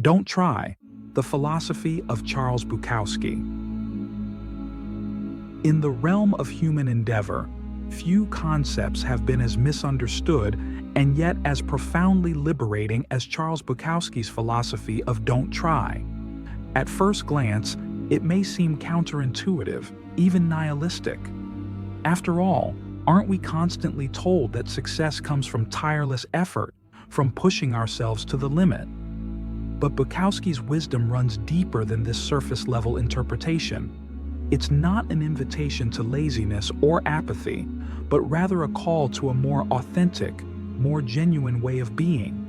Don't Try, the philosophy of Charles Bukowski. In the realm of human endeavor, few concepts have been as misunderstood and yet as profoundly liberating as Charles Bukowski's philosophy of don't try. At first glance, it may seem counterintuitive, even nihilistic. After all, aren't we constantly told that success comes from tireless effort, from pushing ourselves to the limit? But Bukowski's wisdom runs deeper than this surface-level interpretation. It's not an invitation to laziness or apathy, but rather a call to a more authentic, more genuine way of being.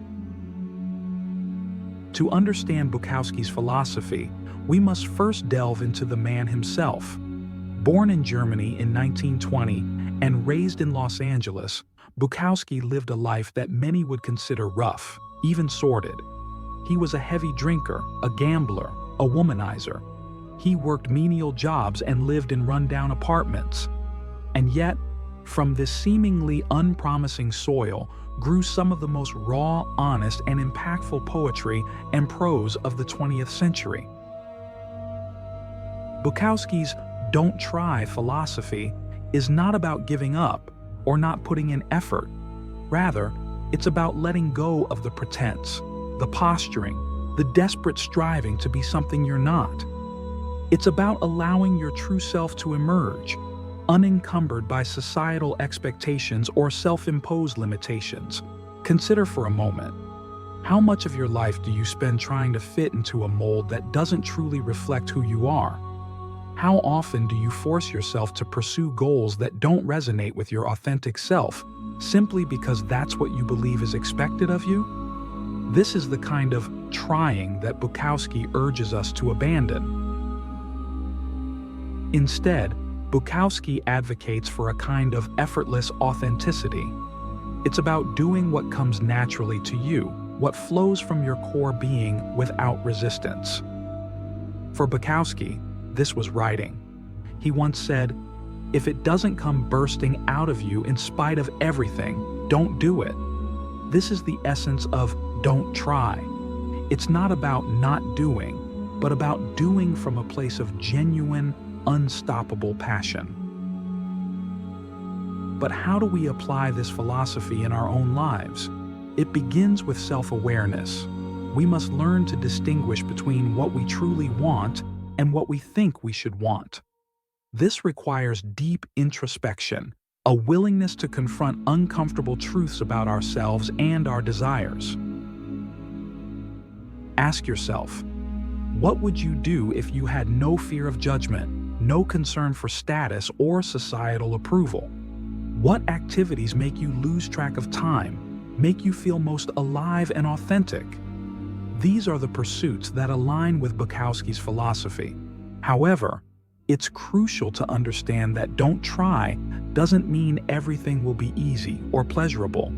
To understand Bukowski's philosophy, we must first delve into the man himself. Born in Germany in 1920 and raised in Los Angeles, Bukowski lived a life that many would consider rough, even sordid. He was a heavy drinker, a gambler, a womanizer. He worked menial jobs and lived in rundown apartments. And yet, from this seemingly unpromising soil grew some of the most raw, honest, and impactful poetry and prose of the 20th century. Bukowski's "don't try" philosophy is not about giving up or not putting in effort. Rather, it's about letting go of the pretense, the posturing, the desperate striving to be something you're not. It's about allowing your true self to emerge, unencumbered by societal expectations or self-imposed limitations. Consider for a moment, how much of your life do you spend trying to fit into a mold that doesn't truly reflect who you are? How often do you force yourself to pursue goals that don't resonate with your authentic self, simply because that's what you believe is expected of you? This is the kind of trying that Bukowski urges us to abandon. Instead, Bukowski advocates for a kind of effortless authenticity. It's about doing what comes naturally to you, what flows from your core being without resistance. For Bukowski, this was writing. He once said, "If it doesn't come bursting out of you in spite of everything, don't do it." This is the essence of don't try. It's not about not doing, but about doing from a place of genuine, unstoppable passion. But how do we apply this philosophy in our own lives? It begins with self-awareness. We must learn to distinguish between what we truly want and what we think we should want. This requires deep introspection, a willingness to confront uncomfortable truths about ourselves and our desires. Ask yourself, what would you do if you had no fear of judgment, no concern for status or societal approval? What activities make you lose track of time, make you feel most alive and authentic? These are the pursuits that align with Bukowski's philosophy. However, it's crucial to understand that don't try doesn't mean everything will be easy or pleasurable.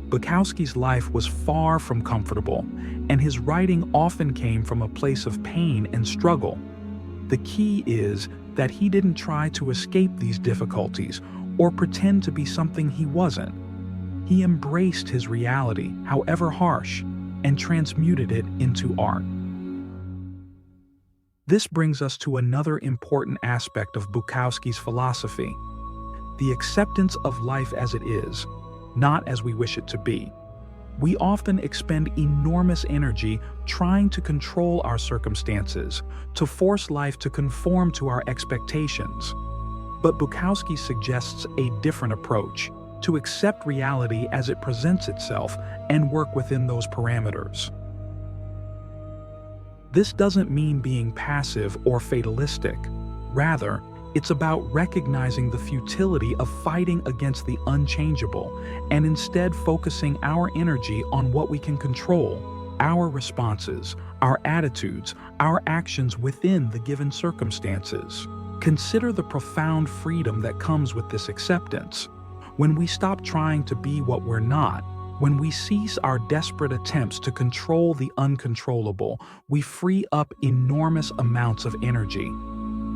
Bukowski's life was far from comfortable, and his writing often came from a place of pain and struggle. The key is that he didn't try to escape these difficulties or pretend to be something he wasn't. He embraced his reality, however harsh, and transmuted it into art. This brings us to another important aspect of Bukowski's philosophy: the acceptance of life as it is, not as we wish it to be. We often expend enormous energy trying to control our circumstances, to force life to conform to our expectations. But Bukowski suggests a different approach: to accept reality as it presents itself and work within those parameters. This doesn't mean being passive or fatalistic. Rather, it's about recognizing the futility of fighting against the unchangeable and instead focusing our energy on what we can control: our responses, our attitudes, our actions within the given circumstances. Consider the profound freedom that comes with this acceptance. When we stop trying to be what we're not, when we cease our desperate attempts to control the uncontrollable, we free up enormous amounts of energy.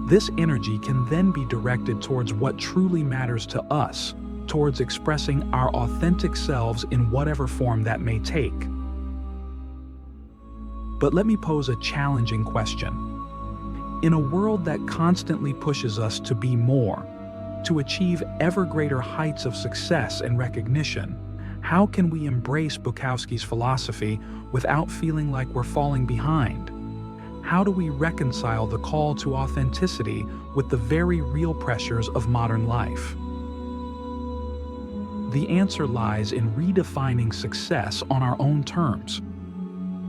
This energy can then be directed towards what truly matters to us, towards expressing our authentic selves in whatever form that may take. But let me pose a challenging question. In a world that constantly pushes us to be more, to achieve ever greater heights of success and recognition, how can we embrace Bukowski's philosophy without feeling like we're falling behind? How do we reconcile the call to authenticity with the very real pressures of modern life? The answer lies in redefining success on our own terms.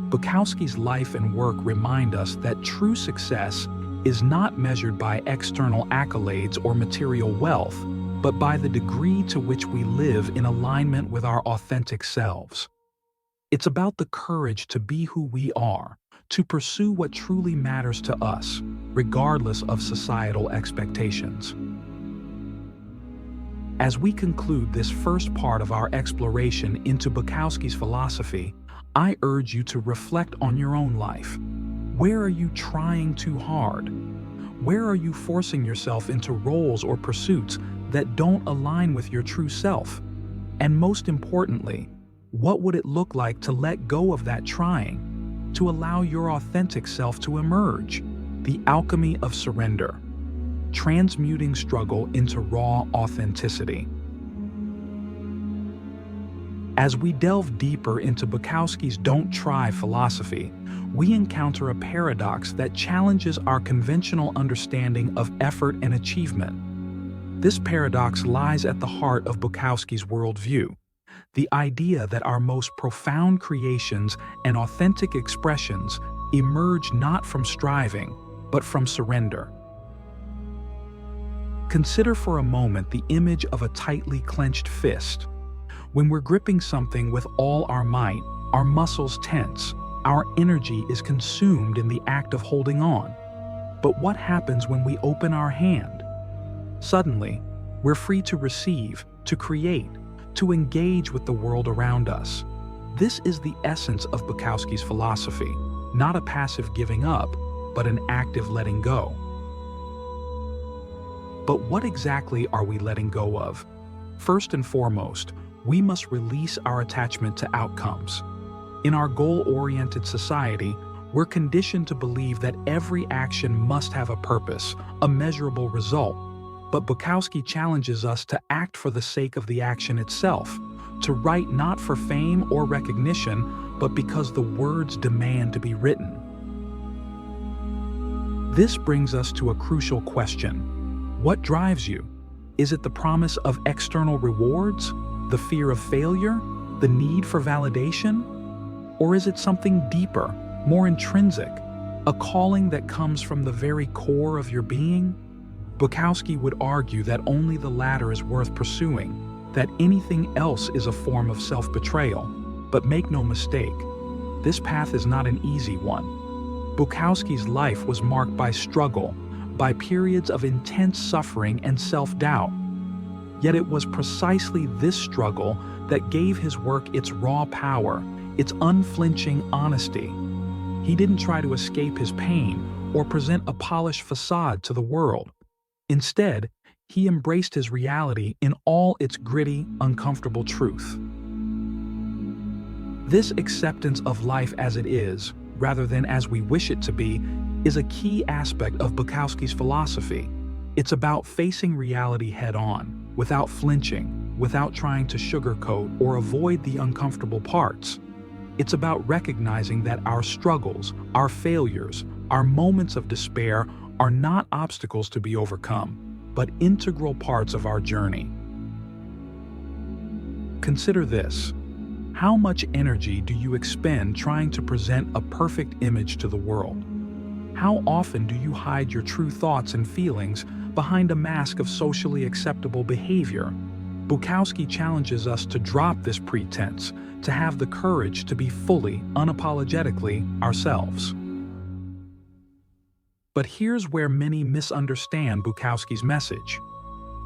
Bukowski's life and work remind us that true success is not measured by external accolades or material wealth, but by the degree to which we live in alignment with our authentic selves. It's about the courage to be who we are, to pursue what truly matters to us, regardless of societal expectations. As we conclude this first part of our exploration into Bukowski's philosophy, I urge you to reflect on your own life. Where are you trying too hard? Where are you forcing yourself into roles or pursuits that don't align with your true self? And most importantly, what would it look like to let go of that trying, to allow your authentic self to emerge? The alchemy of surrender, transmuting struggle into raw authenticity. As we delve deeper into Bukowski's "Don't Try" philosophy, we encounter a paradox that challenges our conventional understanding of effort and achievement. This paradox lies at the heart of Bukowski's worldview, the idea that our most profound creations and authentic expressions emerge not from striving, but from surrender. Consider for a moment the image of a tightly clenched fist. When we're gripping something with all our might, our muscles tense, our energy is consumed in the act of holding on. But what happens when we open our hand? Suddenly, we're free to receive, to create, to engage with the world around us. This is the essence of Bukowski's philosophy, not a passive giving up, but an active letting go. But what exactly are we letting go of? First and foremost, we must release our attachment to outcomes. In our goal-oriented society, we're conditioned to believe that every action must have a purpose, a measurable result. But Bukowski challenges us to act for the sake of the action itself, to write not for fame or recognition, but because the words demand to be written. This brings us to a crucial question. What drives you? Is it the promise of external rewards? The fear of failure? The need for validation? Or is it something deeper, more intrinsic, a calling that comes from the very core of your being? Bukowski would argue that only the latter is worth pursuing, that anything else is a form of self-betrayal. But make no mistake, this path is not an easy one. Bukowski's life was marked by struggle, by periods of intense suffering and self-doubt. Yet it was precisely this struggle that gave his work its raw power, its unflinching honesty. He didn't try to escape his pain or present a polished facade to the world. Instead, he embraced his reality in all its gritty, uncomfortable truth. This acceptance of life as it is, rather than as we wish it to be, is a key aspect of Bukowski's philosophy. It's about facing reality head-on, without flinching, without trying to sugarcoat or avoid the uncomfortable parts. It's about recognizing that our struggles, our failures, our moments of despair are not obstacles to be overcome, but integral parts of our journey. Consider this. How much energy do you expend trying to present a perfect image to the world? How often do you hide your true thoughts and feelings behind a mask of socially acceptable behavior? Bukowski challenges us to drop this pretense, to have the courage to be fully, unapologetically ourselves. But here's where many misunderstand Bukowski's message.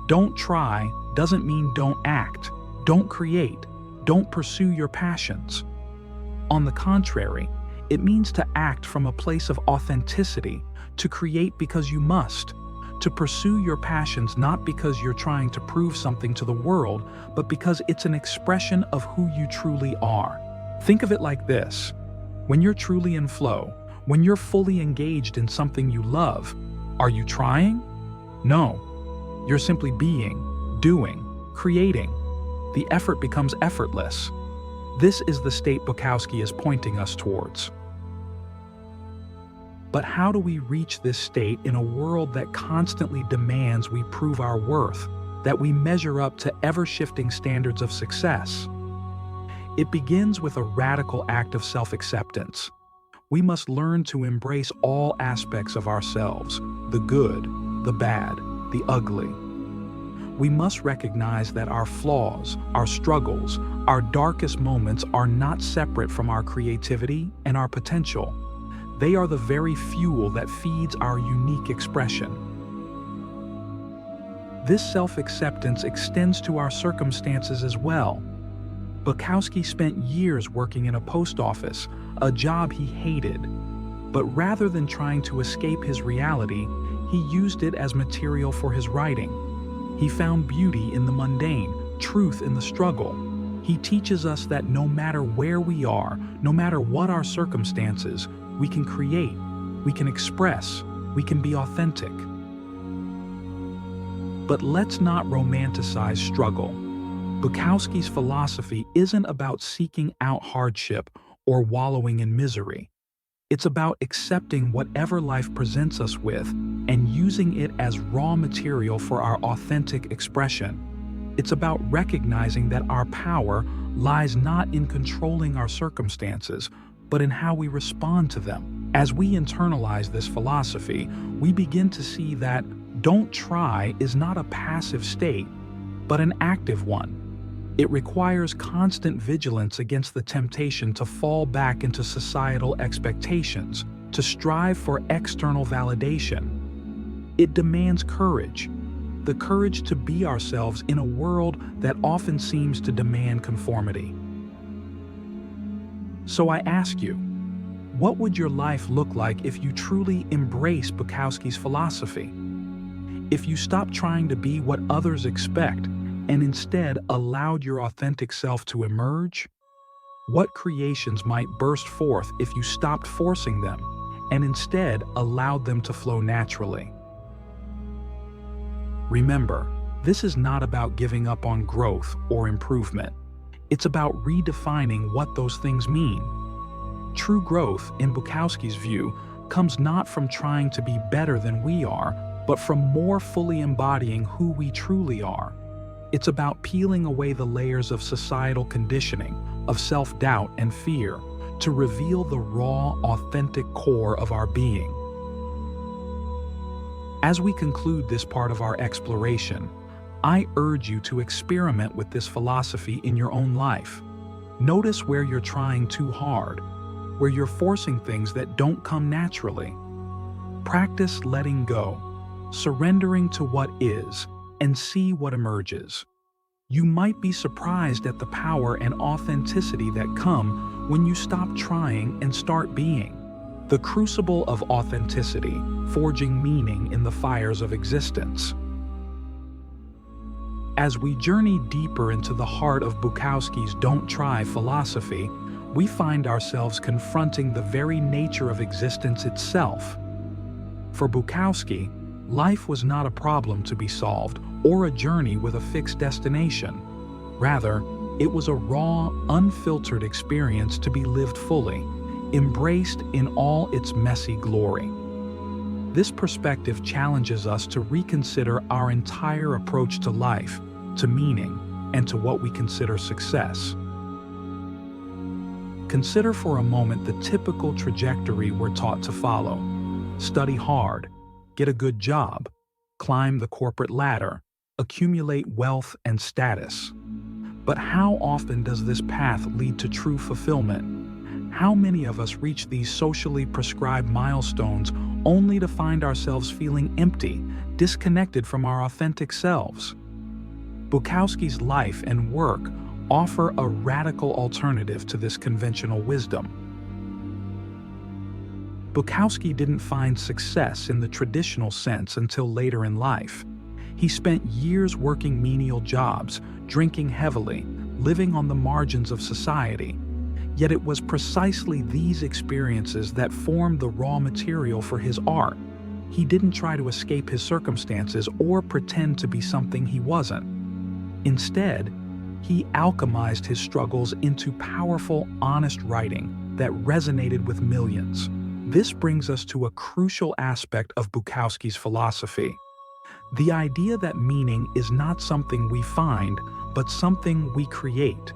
Don't try doesn't mean don't act, don't create, don't pursue your passions. On the contrary, it means to act from a place of authenticity, to create because you must, to pursue your passions not because you're trying to prove something to the world, but because it's an expression of who you truly are. Think of it like this. When you're truly in flow, when you're fully engaged in something you love, are you trying? No. You're simply being, doing, creating. The effort becomes effortless. This is the state Bukowski is pointing us towards. But how do we reach this state in a world that constantly demands we prove our worth, that we measure up to ever-shifting standards of success? It begins with a radical act of self-acceptance. We must learn to embrace all aspects of ourselves, the good, the bad, the ugly. We must recognize that our flaws, our struggles, our darkest moments are not separate from our creativity and our potential. They are the very fuel that feeds our unique expression. This self-acceptance extends to our circumstances as well. Bukowski spent years working in a post office, a job he hated. But rather than trying to escape his reality, he used it as material for his writing. He found beauty in the mundane, truth in the struggle. He teaches us that no matter where we are, no matter what our circumstances, we can create, we can express, we can be authentic. But let's not romanticize struggle. Bukowski's philosophy isn't about seeking out hardship or wallowing in misery. It's about accepting whatever life presents us with and using it as raw material for our authentic expression. It's about recognizing that our power lies not in controlling our circumstances, but in how we respond to them. As we internalize this philosophy, we begin to see that don't try is not a passive state, but an active one. It requires constant vigilance against the temptation to fall back into societal expectations, to strive for external validation. It demands courage, the courage to be ourselves in a world that often seems to demand conformity. So I ask you, what would your life look like if you truly embrace Bukowski's philosophy? If you stopped trying to be what others expect and instead allowed your authentic self to emerge? What creations might burst forth if you stopped forcing them and instead allowed them to flow naturally? Remember, this is not about giving up on growth or improvement. It's about redefining what those things mean. True growth, in Bukowski's view, comes not from trying to be better than we are, but from more fully embodying who we truly are. It's about peeling away the layers of societal conditioning, of self-doubt and fear, to reveal the raw, authentic core of our being. As we conclude this part of our exploration, I urge you to experiment with this philosophy in your own life. Notice where you're trying too hard, where you're forcing things that don't come naturally. Practice letting go, surrendering to what is, and see what emerges. You might be surprised at the power and authenticity that come when you stop trying and start being. The crucible of authenticity, forging meaning in the fires of existence. As we journey deeper into the heart of Bukowski's "Don't Try" philosophy, we find ourselves confronting the very nature of existence itself. For Bukowski, life was not a problem to be solved or a journey with a fixed destination. Rather, it was a raw, unfiltered experience to be lived fully, embraced in all its messy glory. This perspective challenges us to reconsider our entire approach to life, to meaning, and to what we consider success. Consider for a moment the typical trajectory we're taught to follow. Study hard, get a good job, climb the corporate ladder, accumulate wealth and status. But how often does this path lead to true fulfillment? How many of us reach these socially prescribed milestones only to find ourselves feeling empty, disconnected from our authentic selves? Bukowski's life and work offer a radical alternative to this conventional wisdom. Bukowski didn't find success in the traditional sense until later in life. He spent years working menial jobs, drinking heavily, living on the margins of society. Yet it was precisely these experiences that formed the raw material for his art. He didn't try to escape his circumstances or pretend to be something he wasn't. Instead, he alchemized his struggles into powerful, honest writing that resonated with millions. This brings us to a crucial aspect of Bukowski's philosophy: the idea that meaning is not something we find, but something we create.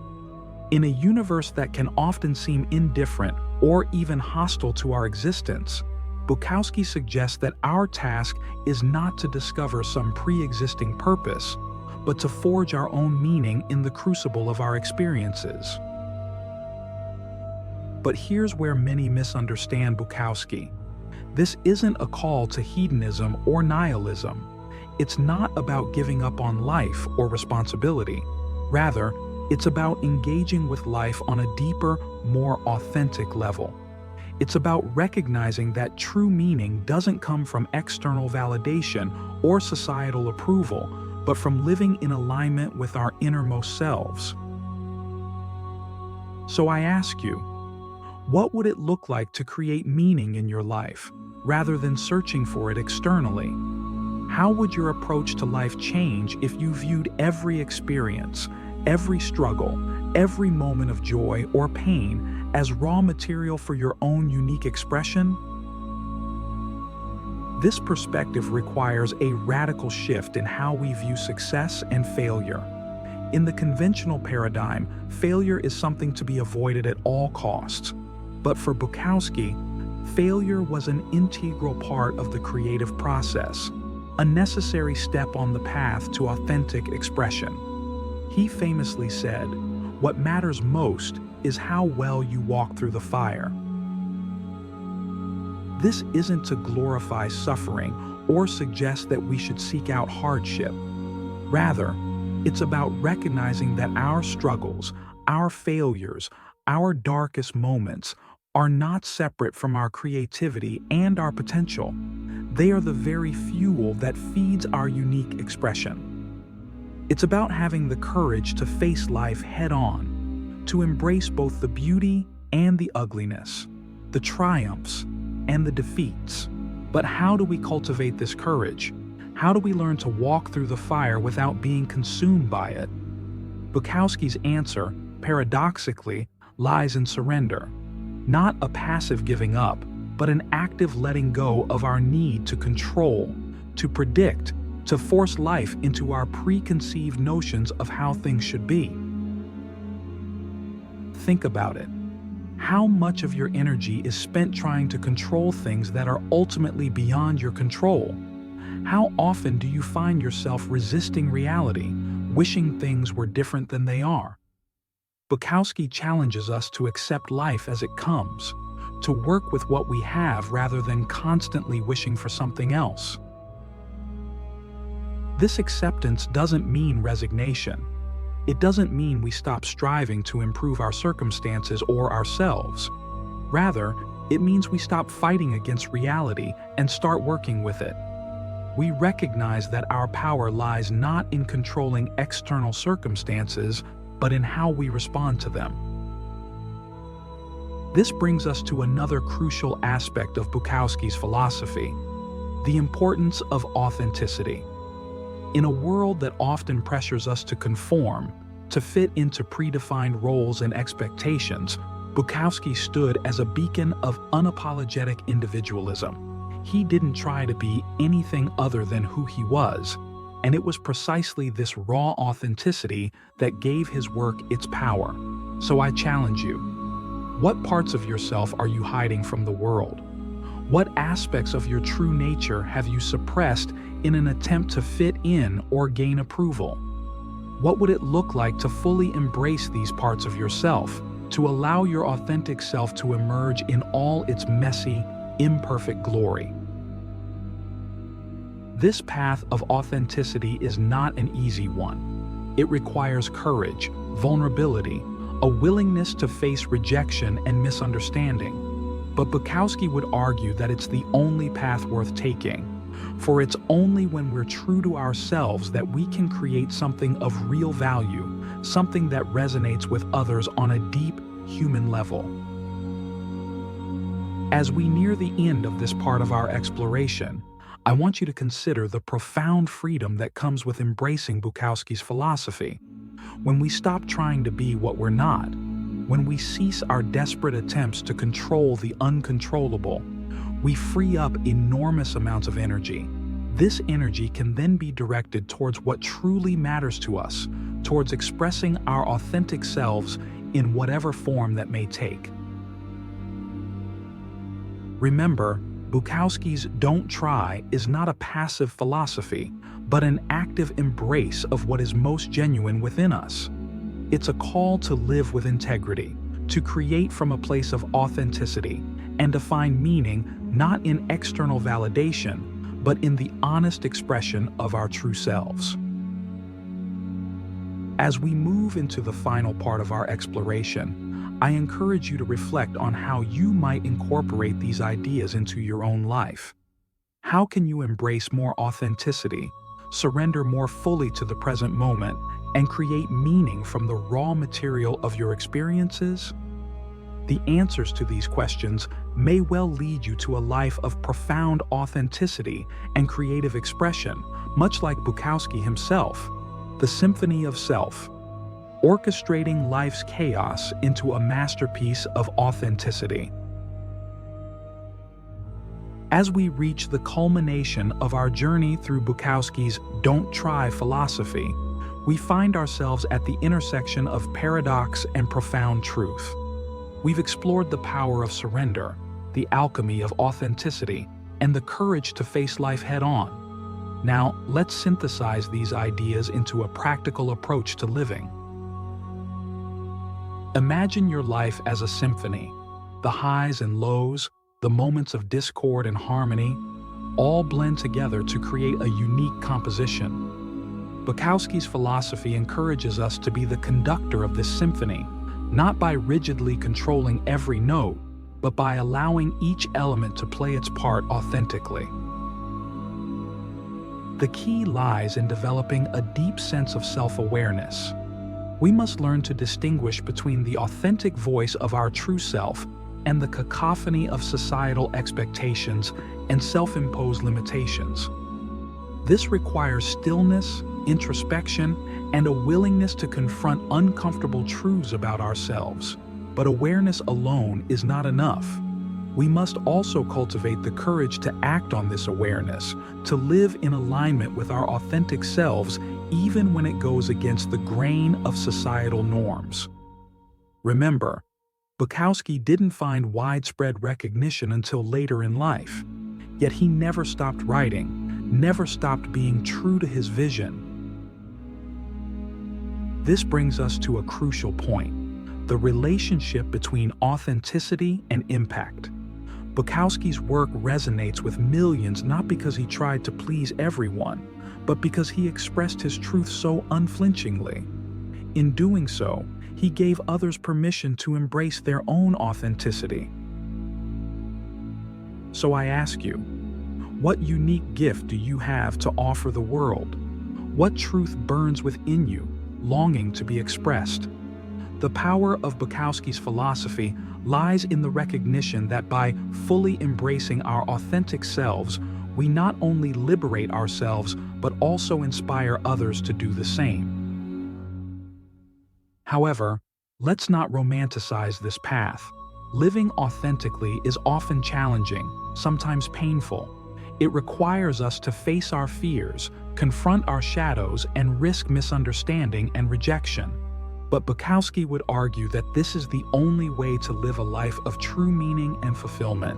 In a universe that can often seem indifferent or even hostile to our existence, Bukowski suggests that our task is not to discover some pre-existing purpose, but to forge our own meaning in the crucible of our experiences. But here's where many misunderstand Bukowski. This isn't a call to hedonism or nihilism. It's not about giving up on life or responsibility. Rather, it's about engaging with life on a deeper, more authentic level. It's about recognizing that true meaning doesn't come from external validation or societal approval, but from living in alignment with our innermost selves. So I ask you, what would it look like to create meaning in your life, rather than searching for it externally? How would your approach to life change if you viewed every experience, every struggle, every moment of joy or pain as raw material for your own unique expression? This perspective requires a radical shift in how we view success and failure. In the conventional paradigm, failure is something to be avoided at all costs. But for Bukowski, failure was an integral part of the creative process, a necessary step on the path to authentic expression. He famously said, "What matters most is how well you walk through the fire." This isn't to glorify suffering or suggest that we should seek out hardship. Rather, it's about recognizing that our struggles, our failures, our darkest moments are not separate from our creativity and our potential. They are the very fuel that feeds our unique expression. It's about having the courage to face life head-on, to embrace both the beauty and the ugliness, the triumphs and the defeats. But how do we cultivate this courage? How do we learn to walk through the fire without being consumed by it? Bukowski's answer, paradoxically, lies in surrender. Not a passive giving up, but an active letting go of our need to control, to predict, to force life into our preconceived notions of how things should be. Think about it. How much of your energy is spent trying to control things that are ultimately beyond your control? How often do you find yourself resisting reality, wishing things were different than they are? Bukowski challenges us to accept life as it comes, to work with what we have rather than constantly wishing for something else. This acceptance doesn't mean resignation. It doesn't mean we stop striving to improve our circumstances or ourselves. Rather, it means we stop fighting against reality and start working with it. We recognize that our power lies not in controlling external circumstances, but in how we respond to them. This brings us to another crucial aspect of Bukowski's philosophy: the importance of authenticity. In a world that often pressures us to conform, to fit into predefined roles and expectations, Bukowski stood as a beacon of unapologetic individualism. He didn't try to be anything other than who he was, and it was precisely this raw authenticity that gave his work its power. So I challenge you. What parts of yourself are you hiding from the world? What aspects of your true nature have you suppressed in an attempt to fit in or gain approval? What would it look like to fully embrace these parts of yourself, to allow your authentic self to emerge in all its messy, imperfect glory? This path of authenticity is not an easy one. It requires courage, vulnerability, a willingness to face rejection and misunderstanding. But Bukowski would argue that it's the only path worth taking, for it's only when we're true to ourselves that we can create something of real value, something that resonates with others on a deep, human level. As we near the end of this part of our exploration, I want you to consider the profound freedom that comes with embracing Bukowski's philosophy. When we stop trying to be what we're not, when we cease our desperate attempts to control the uncontrollable, we free up enormous amounts of energy. This energy can then be directed towards what truly matters to us, towards expressing our authentic selves in whatever form that may take. Remember, Bukowski's "don't try" is not a passive philosophy, but an active embrace of what is most genuine within us. It's a call to live with integrity, to create from a place of authenticity, and to find meaning not in external validation, but in the honest expression of our true selves. As we move into the final part of our exploration, I encourage you to reflect on how you might incorporate these ideas into your own life. How can you embrace more authenticity, surrender more fully to the present moment, and create meaning from the raw material of your experiences? The answers to these questions may well lead you to a life of profound authenticity and creative expression, much like Bukowski himself, the symphony of self, orchestrating life's chaos into a masterpiece of authenticity. As we reach the culmination of our journey through Bukowski's "don't try" philosophy, we find ourselves at the intersection of paradox and profound truth. We've explored the power of surrender, the alchemy of authenticity, and the courage to face life head-on. Now, let's synthesize these ideas into a practical approach to living. Imagine your life as a symphony. The highs and lows, the moments of discord and harmony, all blend together to create a unique composition. Bukowski's philosophy encourages us to be the conductor of this symphony, not by rigidly controlling every note, but by allowing each element to play its part authentically. The key lies in developing a deep sense of self-awareness. We must learn to distinguish between the authentic voice of our true self and the cacophony of societal expectations and self-imposed limitations. This requires stillness, introspection, and a willingness to confront uncomfortable truths about ourselves. But awareness alone is not enough. We must also cultivate the courage to act on this awareness, to live in alignment with our authentic selves, even when it goes against the grain of societal norms. Remember, Bukowski didn't find widespread recognition until later in life, yet he never stopped writing, never stopped being true to his vision. This brings us to a crucial point: the relationship between authenticity and impact. Bukowski's work resonates with millions not because he tried to please everyone, but because he expressed his truth so unflinchingly. In doing so, he gave others permission to embrace their own authenticity. So I ask you, what unique gift do you have to offer the world? What truth burns within you, longing to be expressed? The power of Bukowski's philosophy lies in the recognition that by fully embracing our authentic selves, we not only liberate ourselves, but also inspire others to do the same. However, let's not romanticize this path. Living authentically is often challenging, sometimes painful. It requires us to face our fears, confront our shadows, and risk misunderstanding and rejection. But Bukowski would argue that this is the only way to live a life of true meaning and fulfillment.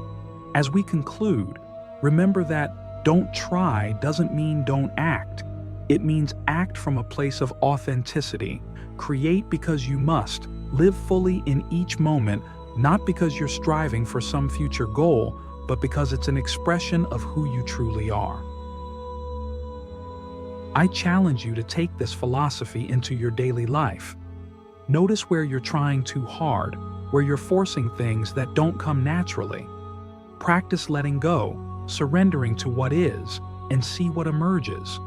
As we conclude, remember that "don't try" doesn't mean don't act. It means act from a place of authenticity. Create because you must. Live fully in each moment, not because you're striving for some future goal, but because it's an expression of who you truly are. I challenge you to take this philosophy into your daily life. Notice where you're trying too hard, where you're forcing things that don't come naturally. Practice letting go, surrendering to what is, and see what emerges.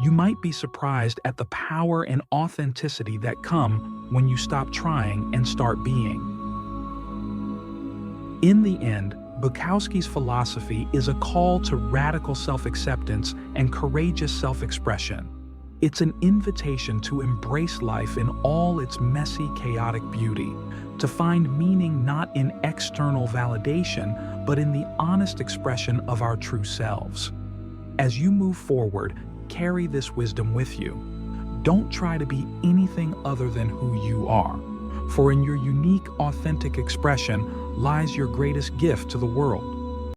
You might be surprised at the power and authenticity that come when you stop trying and start being. In the end, Bukowski's philosophy is a call to radical self-acceptance and courageous self-expression. It's an invitation to embrace life in all its messy, chaotic beauty, to find meaning not in external validation, but in the honest expression of our true selves. As you move forward, carry this wisdom with you. Don't try to be anything other than who you are, for in your unique, authentic expression lies your greatest gift to the world.